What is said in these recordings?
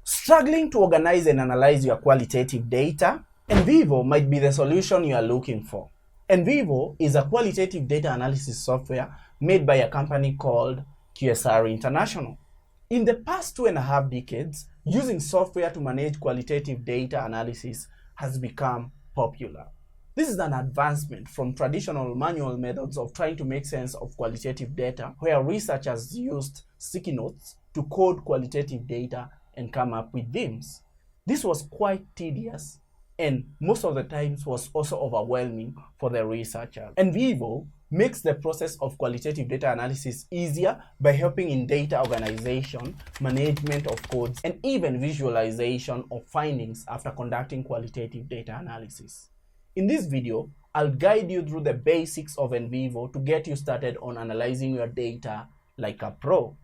Struggling to organize and analyze your qualitative data? NVivo might be the solution you are looking for. NVivo is a qualitative data analysis software made by a company called QSR International. In the past 2.5 decades, using software to manage qualitative data analysis has become popular. This is an advancement from traditional manual methods of trying to make sense of qualitative data, where researchers used sticky notes to code qualitative data and come up with themes. This was quite tedious and most of the times was also overwhelming for the researcher. NVivo makes the process of qualitative data analysis easier by helping in data organization, management of codes, and even visualization of findings after conducting qualitative data analysis. In this video, I'll guide you through the basics of NVivo to get you started on analyzing your data like a pro.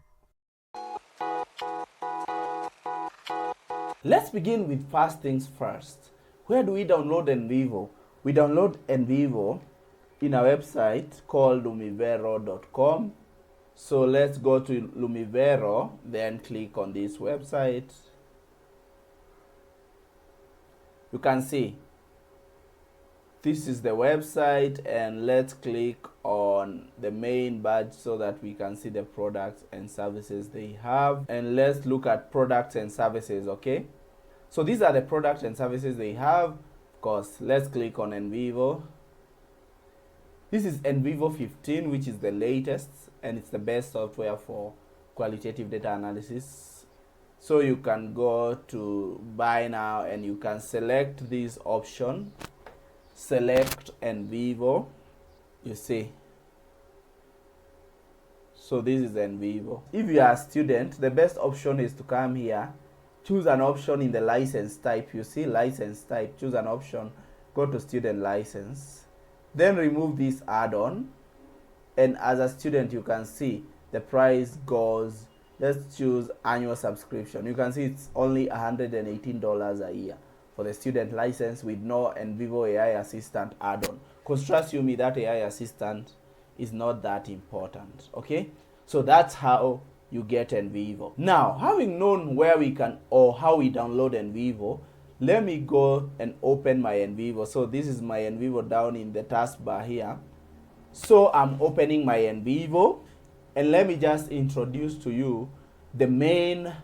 Let's begin with first things first. Where do we download NVivo? We download NVivo in a website called lumivero.com. So let's go to Lumivero, then click on this website. You can see this is the website, and let's click on the main badge so that we can see the products and services they have. And let's look at products and services, okay? So these are the products and services they have. Of course, let's click on NVivo. This is NVivo 15, which is the latest, and it's the best software for qualitative data analysis. So you can go to buy now and you can select this option. Select NVivo, you see. So this is NVivo. If you are a student, the best option is to come here, choose an option in the license type. You see license type, choose an option, go to student license, then remove this add-on, and as a student you can see the price goes, let's choose annual subscription. You can see it's only $118 a year for the student license with no NVivo AI Assistant add-on. Because trust you me, that AI Assistant is not that important, okay? So that's how you get NVivo. Now, having known where we can or how we download NVivo, let me go and open my NVivo. So this is my NVivo down in the taskbar here. So I'm opening my NVivo, and let me just introduce to you the main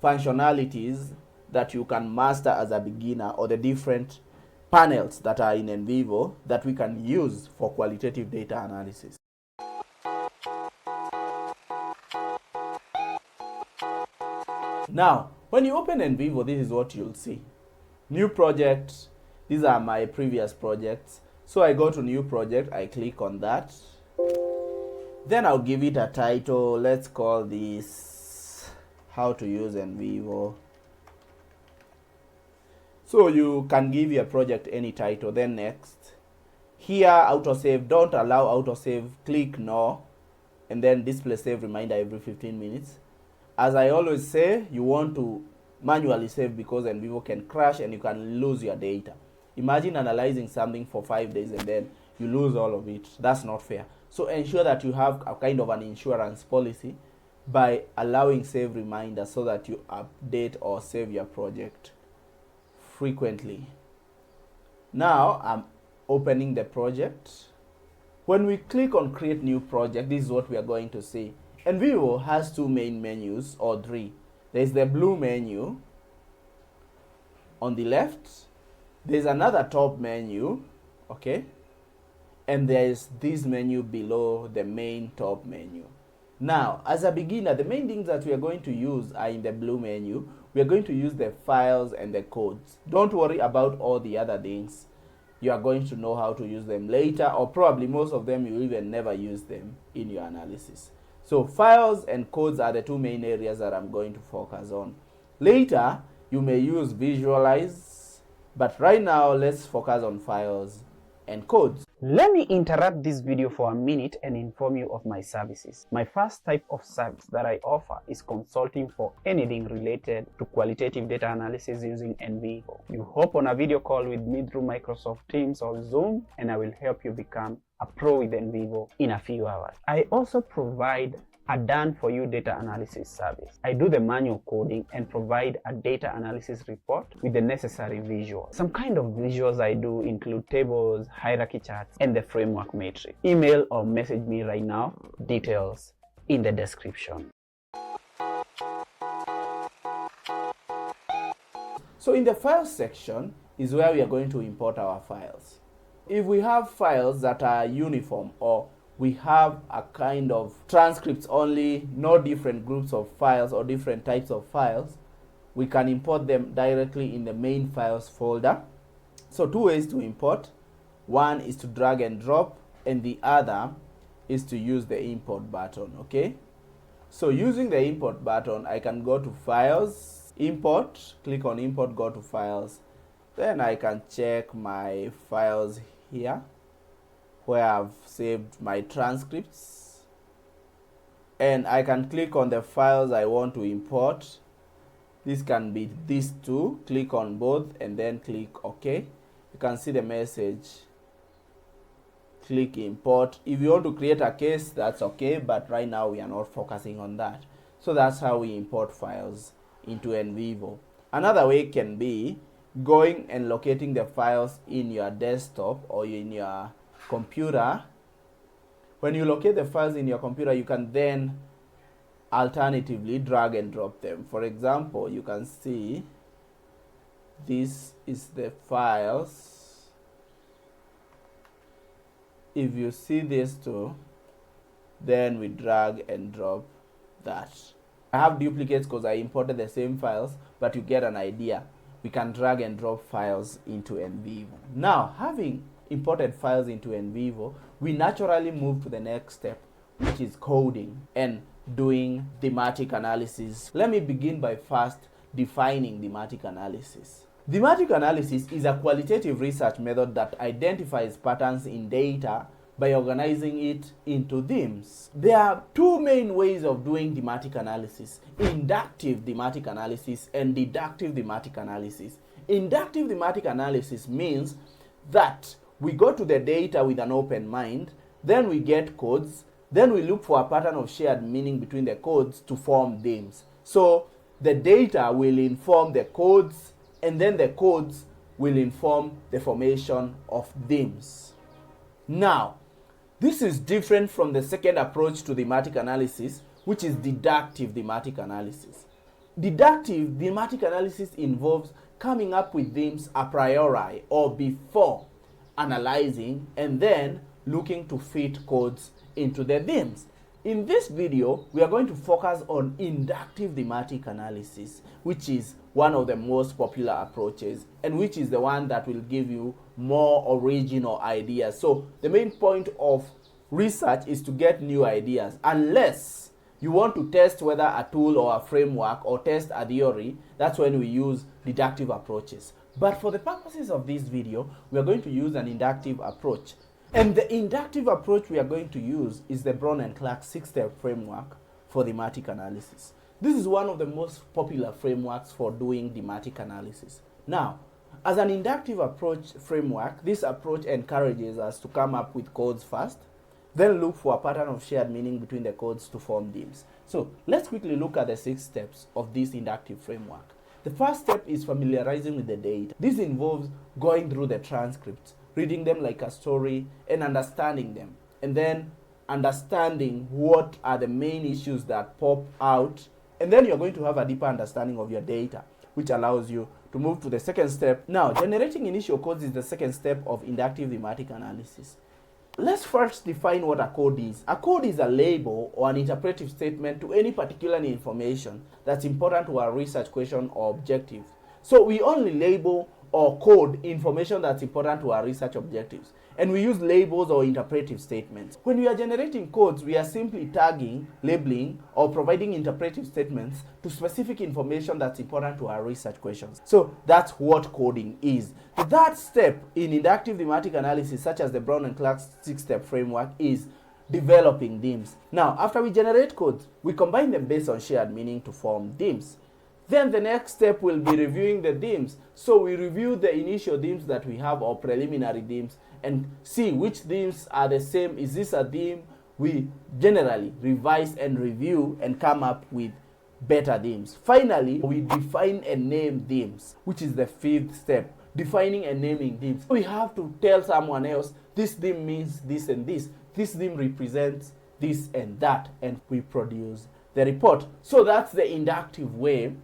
functionalities that you can master as a beginner, or the different panels that are in NVivo that we can use for qualitative data analysis. Now, when you open NVivo, this is what you'll see. New project. These are my previous projects. So I go to new project, I click on that. Then I'll give it a title. Let's call this how to use NVivo. So you can give your project any title. Then next. Here, autosave. Don't allow autosave. Click no. And then display save reminder every 15 minutes. As I always say, you want to manually save because NVivo can crash and you can lose your data. Imagine analyzing something for 5 days and then you lose all of it. That's not fair. So ensure that you have a kind of an insurance policy by allowing save reminders so that you update or save your project frequently. Now I'm opening the project. When we click on create new project, this is what we are going to see. NVivo has two main menus, or three. There's the blue menu on the left. There's another top menu, okay? And there's this menu below the main top menu. Now, as a beginner, the main things that we are going to use are in the blue menu. We are going to use the files and the codes. Don't worry about all the other things. You are going to know how to use them later, or probably most of them you even never use them in your analysis. So files and codes are the two main areas that I'm going to focus on. Later, you may use visualize, but right now let's focus on files and codes. Let me interrupt this video for a minute and inform you of my services. My first type of service that I offer is consulting for anything related to qualitative data analysis using NVivo. You hop on a video call with me through Microsoft Teams or Zoom, and I will help you become a pro with NVivo in a few hours. I also provide a done-for-you data analysis service. I do the manual coding and provide a data analysis report with the necessary visuals. Some kind of visuals I do include tables, hierarchy charts, and the framework matrix. Email or message me right now, details in the description. So in the first section is where we are going to import our files. If we have files that are uniform, or we have a kind of transcripts only, no different groups of files or different types of files, we can import them directly in the main files folder. So two ways to import. One is to drag and drop, and the other is to use the import button. Okay, so using the import button, I can go to files, import, click on import, go to files, then I can check my files here where I've saved my transcripts, and I can click on the files I want to import. This can be these two. Click on both and then click OK. You can see the message, click import. If you want to create a case, that's okay, but right now we are not focusing on that. So that's how we import files into NVivo. Another way can be going and locating the files in your desktop or in your computer. When you locate the files in your computer, you can then alternatively drag and drop them. For example, you can see this is the files. If you see these two, then we drag and drop that. I have duplicates because I imported the same files, but you get an idea. We can drag and drop files into NVivo. Now, having imported files into NVivo, we naturally move to the next step, which is coding and doing thematic analysis. Let me begin by first defining thematic analysis. Thematic analysis is a qualitative research method that identifies patterns in data by organizing it into themes. There are two main ways of doing thematic analysis: inductive thematic analysis and deductive thematic analysis. Inductive thematic analysis means that we go to the data with an open mind, then we get codes, then we look for a pattern of shared meaning between the codes to form themes. So the data will inform the codes, and then the codes will inform the formation of themes. Now, this is different from the second approach to thematic analysis, which is deductive thematic analysis. Deductive thematic analysis involves coming up with themes a priori or before analyzing and then looking to fit codes into the themes. In this video, we are going to focus on inductive thematic analysis, which is one of the most popular approaches and which is the one that will give you more original ideas. So the main point of research is to get new ideas, unless you want to test whether a tool or a framework or test a theory. That's when we use deductive approaches. But for the purposes of this video, we are going to use an inductive approach. And the inductive approach we are going to use is the Brown and Clark 6-step framework for thematic analysis. This is one of the most popular frameworks for doing thematic analysis. Now, as an inductive approach framework, this approach encourages us to come up with codes first, then look for a pattern of shared meaning between the codes to form themes. So let's quickly look at the 6 steps of this inductive framework. The first step is familiarizing with the data. This involves going through the transcripts, reading them like a story and understanding them, and then understanding what are the main issues that pop out, and then you're going to have a deeper understanding of your data, which allows you to move to the second step. Now, generating initial codes is the second step of inductive thematic analysis. Let's first define what a code is. A code is a label or an interpretive statement to any particular information that's important to our research question or objective. So we only label or code information that's important to our research objectives, and we use labels or interpretive statements. When we are generating codes, we are simply tagging, labeling, or providing interpretive statements to specific information that's important to our research questions. So that's what coding is. The third step in inductive thematic analysis, such as the Brown and Clark 6-step framework, is developing themes. Now, after we generate codes, we combine them based on shared meaning to form themes. Then the next step will be reviewing the themes. So we review the initial themes that we have, or preliminary themes, and see which themes are the same. Is this a theme we generally revise and review and come up with better themes. Finally, we define and name themes, which is the fifth step, defining and naming themes. We have to tell someone else, this theme means this and this theme represents this and that, and we produce the report. So that's the inductive way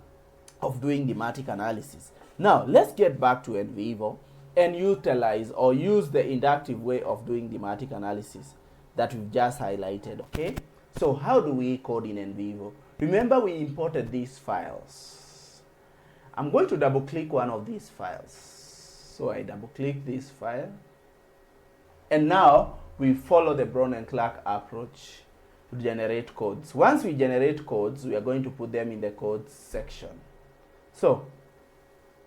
of doing thematic analysis. Now, let's get back to NVivo and utilize or use the inductive way of doing thematic analysis that we've just highlighted, okay? So how do we code in NVivo? Remember, we imported these files. I'm going to double click one of these files. So I double click this file. And now we follow the Brown and Clark approach to generate codes. Once we generate codes, we are going to put them in the codes section. So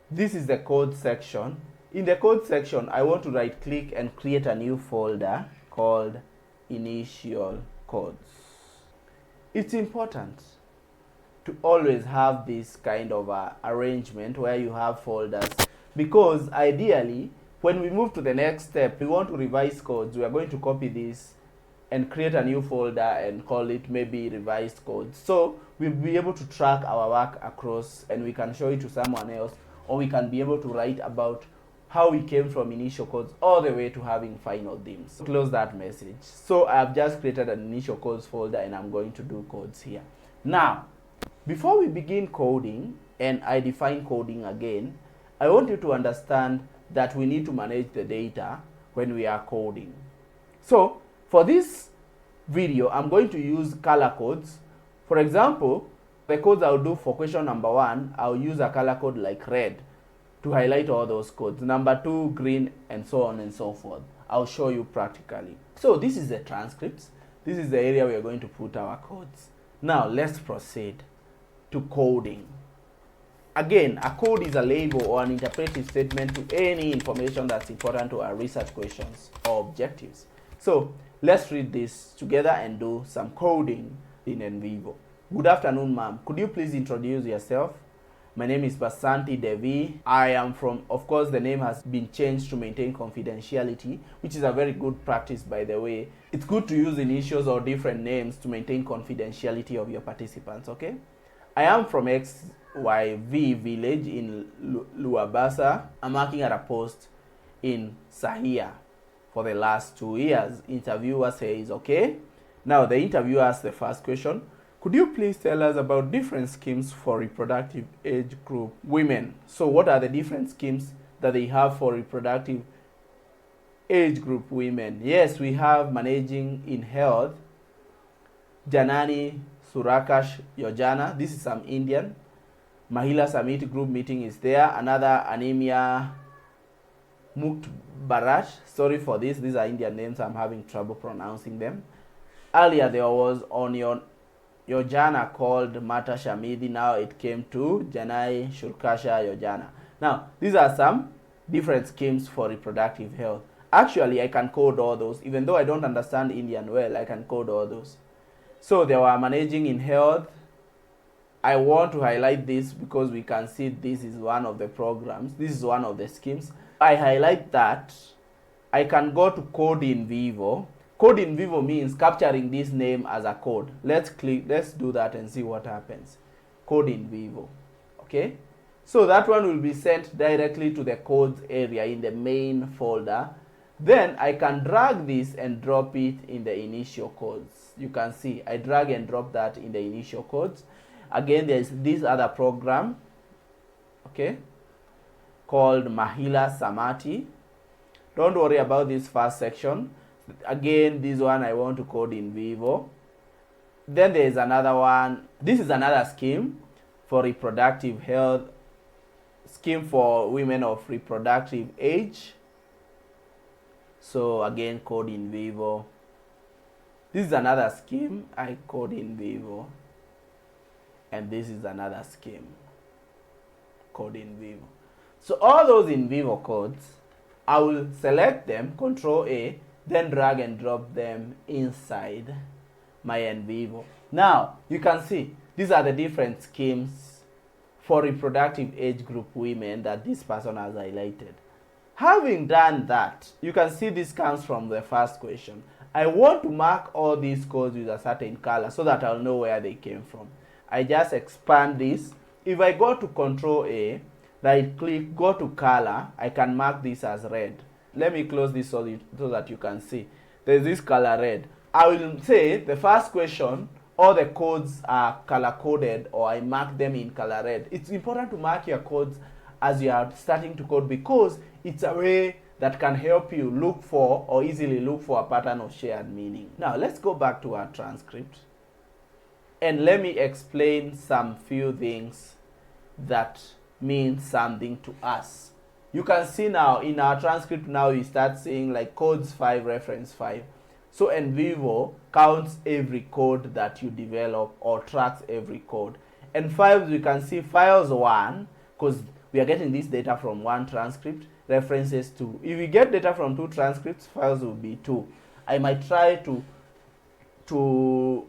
this is the code section. In the code section, I want to right click and create a new folder called initial codes. It's important to always have this kind of arrangement where you have folders, because ideally when we move to the next step, we want to revise codes, we are going to copy this and create a new folder and call it maybe revised codes. So we'll be able to track our work across, and we can show it to someone else, or we can be able to write about how we came from initial codes all the way to having final themes. Close that message. So I've just created an initial codes folder and I'm going to do codes here. Now, before we begin coding and I define coding again, I want you to understand that we need to manage the data when we are coding. So for this video, I'm going to use color codes. For example, the codes I'll do for question number 1, I'll use a color code like red to highlight all those codes. Number 2, green, and so on and so forth. I'll show you practically. So this is the transcripts. This is the area we are going to put our codes. Now let's proceed to coding. Again, a code is a label or an interpretive statement to any information that's important to our research questions or objectives. So let's read this together and do some coding in NVivo. Good afternoon, ma'am. Could you please introduce yourself? My name is Basanti Devi. I am from, of course, the name has been changed to maintain confidentiality, which is a very good practice, by the way. It's good to use initials or different names to maintain confidentiality of your participants, okay? I am from XYV village in Luabasa. I'm working at a post in Sahia for the last 2 years. Interviewer says, okay. Now the interviewer asks the first question. Could you please tell us about different schemes for reproductive age group women? So what are the different schemes that they have for reproductive age group women? Yes, we have managing in health, Janani Surakash Yojana. This is some Indian. Mahila Summit group meeting is there. Another anemia Mukt Barash. Sorry for this. These are Indian names. I'm having trouble pronouncing them. Earlier there was on Yojana called Mata Shamidi. Now it came to Janai Shurkasha Yojana. Now, these are some different schemes for reproductive health. Actually, I can code all those. Even though I don't understand Indian well, I can code all those. So they were managing in health. I want to highlight this because we can see this is one of the programs. This is one of the schemes. I highlight that. I can go to code in Vivo. Code in Vivo means capturing this name as a code. Let's do that and see what happens. Code in Vivo. Okay? So that one will be sent directly to the codes area in the main folder. Then I can drag this and drop it in the initial codes. You can see I drag and drop that in the initial codes. Again, there's this other program, okay, called Mahila Samati. Don't worry about this first section. Again, this one I want to code in Vivo. Then there is another one. This is another scheme for reproductive health, scheme for women of reproductive age. So again, code in Vivo. This is another scheme. I code in Vivo. And this is another scheme. Code in Vivo. So all those in Vivo codes, I will select them, Control A, then drag and drop them inside my NVivo. Now, you can see these are the different schemes for reproductive age group women that this person has highlighted. Having done that, you can see this comes from the first question. I want to mark all these codes with a certain color so that I'll know where they came from. I just expand this. If I go to Control A, right click, go to color, I can mark this as red. Let me close this so that you can see. There's this color red. I will say the first question, all the codes are color coded, or I mark them in color red. It's important to mark your codes as you are starting to code because it's a way that can help you look for or easily look for a pattern of shared meaning. Now let's go back to our transcript and let me explain some few things that mean something to us. You can see now in our transcript now we start seeing like codes 5 reference 5. So NVivo counts every code that you develop or tracks every code. And 5, we can see files 1 because we are getting this data from 1 transcript, references 2. If we get data from 2 transcripts, files will be 2. I might try to do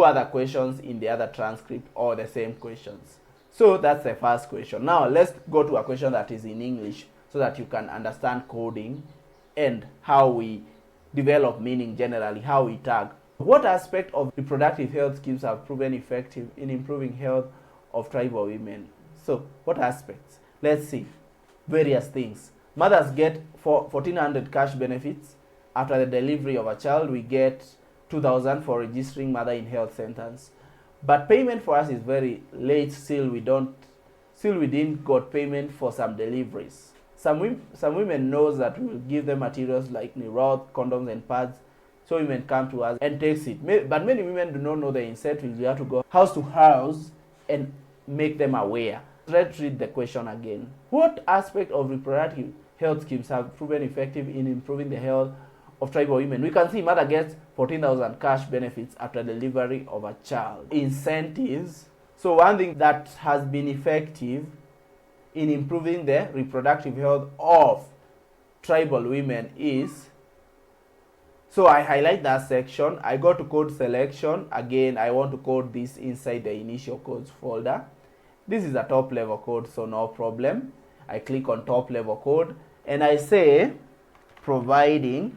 other questions in the other transcript or the same questions. So that's the first question. Now let's go to a question that is in English so that you can understand coding and how we develop meaning generally, how we tag. What aspect of reproductive health schemes have proven effective in improving health of tribal women? So what aspects? Let's see. Various things. Mothers get 1,400 cash benefits after the delivery of a child. We get 2,000 for registering mother in health centers. But payment for us is very late. Still we didn't got payment for some deliveries. Some women knows that we will give them materials like Niroth, condoms and pads. So women come to us and takes it. But many women do not know the incentives. We have to go house to house and make them aware. Let's read the question again. What aspect of reproductive health schemes have proven effective in improving the health of tribal women? We can see mother gets 14,000 cash benefits after delivery of a child. Incentives. So one thing that has been effective in improving the reproductive health of tribal women is, so I highlight that section. I go to code selection. Again, I want to code this inside the initial codes folder. This is a top level code, so no problem. I click on top level code and I say providing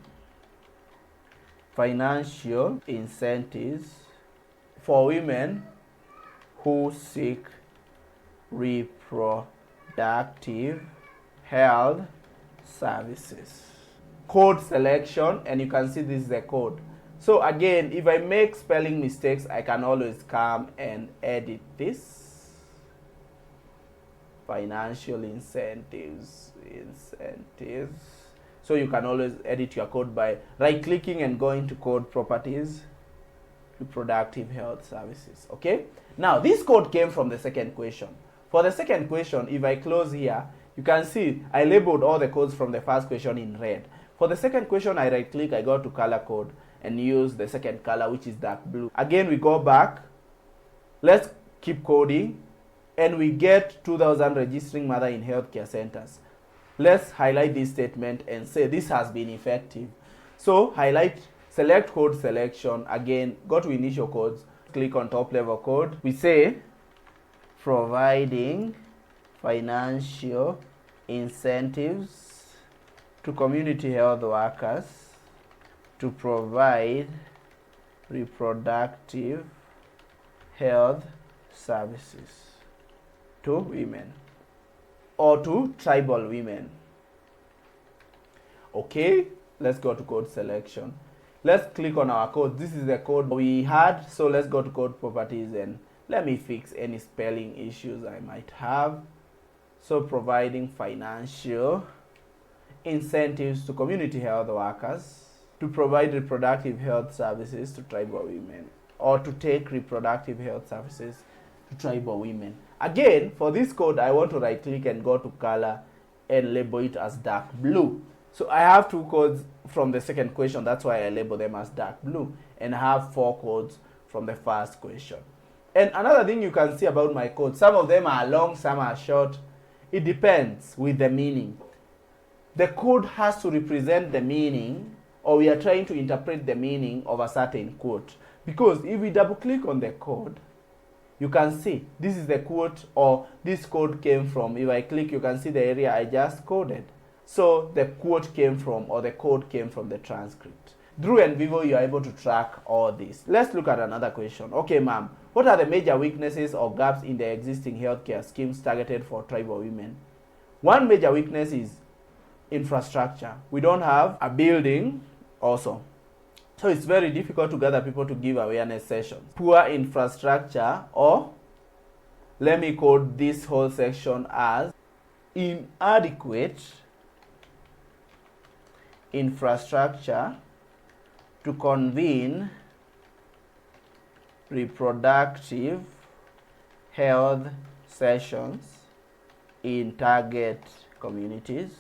financial incentives for women who seek reproductive health services. Code selection, and you can see this is the code. So again, if I make spelling mistakes, I can always come and edit this. Financial incentives. So you can always edit your code by right clicking and going to code properties, reproductive health services. Okay, now this code came from the second question. For the second question, if I close here, you can see I labeled all the codes from the first question in red. For the second question, I right click, I go to color code and use the second color, which is dark blue. Again, we go back. Let's keep coding. And we get 2,000 registering mother in healthcare centers. Let's highlight this statement and say this has been effective. So highlight, select code selection. Again, go to initial codes, click on top level code. We say providing financial incentives to community health workers to provide reproductive health services to women or to tribal women. Okay, let's go to code selection. Let's click on our code. This is the code we had. So let's go to code properties and let me fix any spelling issues I might have. So providing financial incentives to community health workers to provide reproductive health services to tribal women, or to take reproductive health services to tribal women. Again, for this code, I want to right click and go to color and label it as dark blue. So I have 2 codes from the second question. That's why I label them as dark blue. And I have 4 codes from the first question. And another thing you can see about my code, some of them are long, some are short. It depends with the meaning. The code has to represent the meaning, or we are trying to interpret the meaning of a certain quote. Because if we double click on the code, you can see this is the quote, or this code came from. If I click, you can see the area I just coded. So the quote came from, or the code came from the transcript. Through NVivo, you are able to track all this. Let's look at another question. Okay, ma'am, what are the major weaknesses or gaps in the existing healthcare schemes targeted for tribal women? One major weakness is infrastructure. We don't have a building also. So it's very difficult to gather people to give awareness sessions. Poor infrastructure, or let me code this whole section as inadequate infrastructure to convene reproductive health sessions in target communities.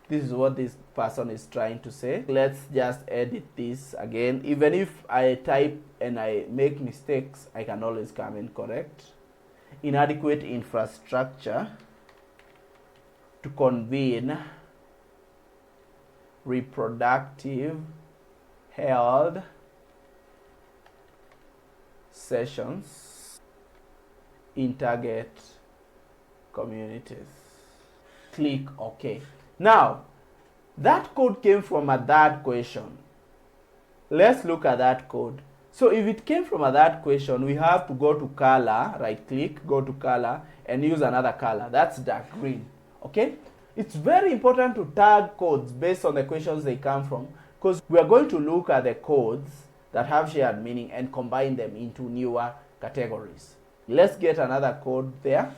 This is what this person is trying to say. Let's just edit this again. Even if I type and I make mistakes, I can always come and correct. Inadequate infrastructure to convene reproductive health sessions in target communities. Click OK. Now, that code came from a third question. Let's look at that code. So if it came from a third question, we have to go to color, right click, go to color, and use another color. That's dark green. Okay? It's very important to tag codes based on the questions they come from, because we are going to look at the codes that have shared meaning and combine them into newer categories. Let's get another code there.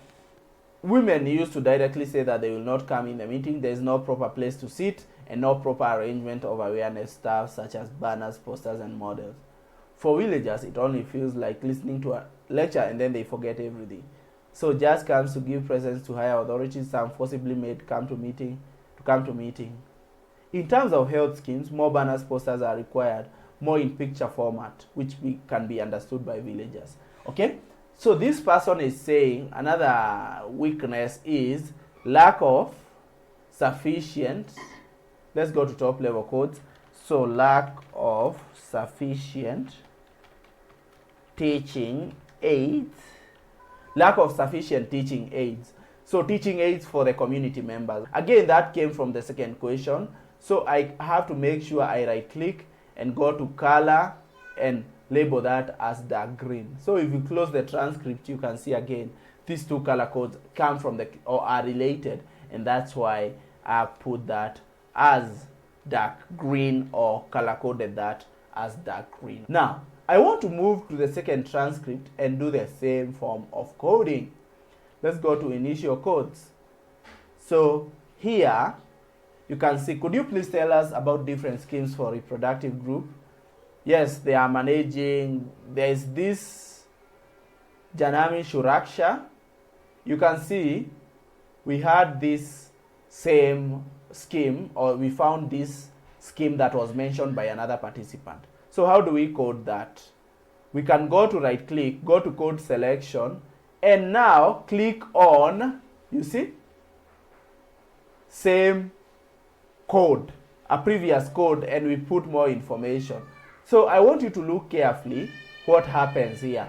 Women used to directly say that they will not come in the meeting. There is no proper place to sit and no proper arrangement of awareness staff such as banners, posters, and models. For villagers, it only feels like listening to a lecture and then they forget everything. So just comes to give presence to higher authorities, some forcibly made come to meeting. In terms of health schemes, more banners, posters are required, more in picture format, which can be understood by villagers. Okay? So this person is saying another weakness is lack of sufficient, let's go to top level codes. So lack of sufficient teaching aids. Lack of sufficient teaching aids. So teaching aids for the community members. Again, that came from the second question. So I have to make sure I right click and go to color and label that as dark green. So if you close the transcript, you can see again these two color codes come from the or are related, and that's why I put that as dark green or color coded that as dark green. Now I want to move to the second transcript and do the same form of coding. Let's go to initial codes. So here you can see, could you please tell us about different schemes for reproductive group? Yes, they are managing. There's this Janami Shuraksha. You can see we had this same scheme, or we found this scheme that was mentioned by another participant. So how do we code that? We can go to right click, go to code selection, and now click on, you see, same code, a previous code, and we put more information. So I want you to look carefully what happens here.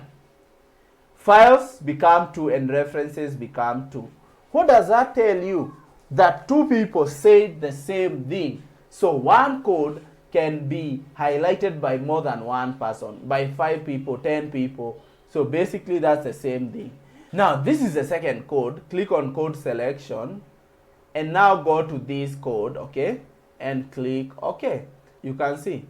Files become 2 and references become 2. What does that tell you? That two people said the same thing. So one code can be highlighted by more than one person, by 5 people, 10 people. So basically that's the same thing. Now this is the second code. Click on code selection and now go to this code, okay, and click OK. You can see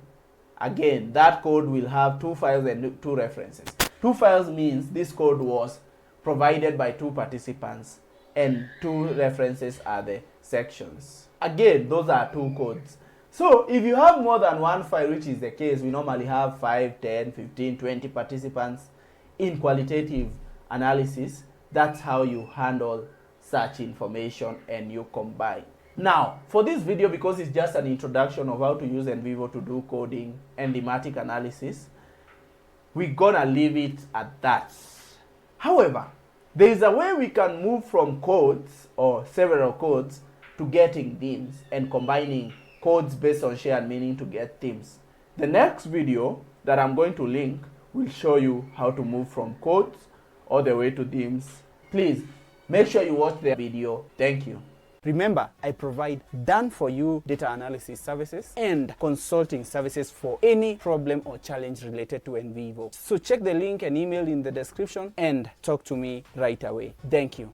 again that code will have 2 files and 2 references. 2 files means this code was provided by 2 participants, and 2 references are the sections. Again, those are 2 codes. So if you have more than one file, which is the case, we normally have 5, 10, 15, 20 participants in qualitative analysis, that's how you handle such information and you combine. Now, for this video, because it's just an introduction of how to use NVivo to do coding and thematic analysis, we're gonna leave it at that. However, there is a way we can move from codes or several codes to getting themes and combining codes based on shared meaning to get themes. The next video that I'm going to link will show you how to move from codes all the way to themes. Please make sure you watch the video. Thank you. Remember, I provide done-for-you data analysis services and consulting services for any problem or challenge related to NVivo. So check the link and email in the description and talk to me right away. Thank you.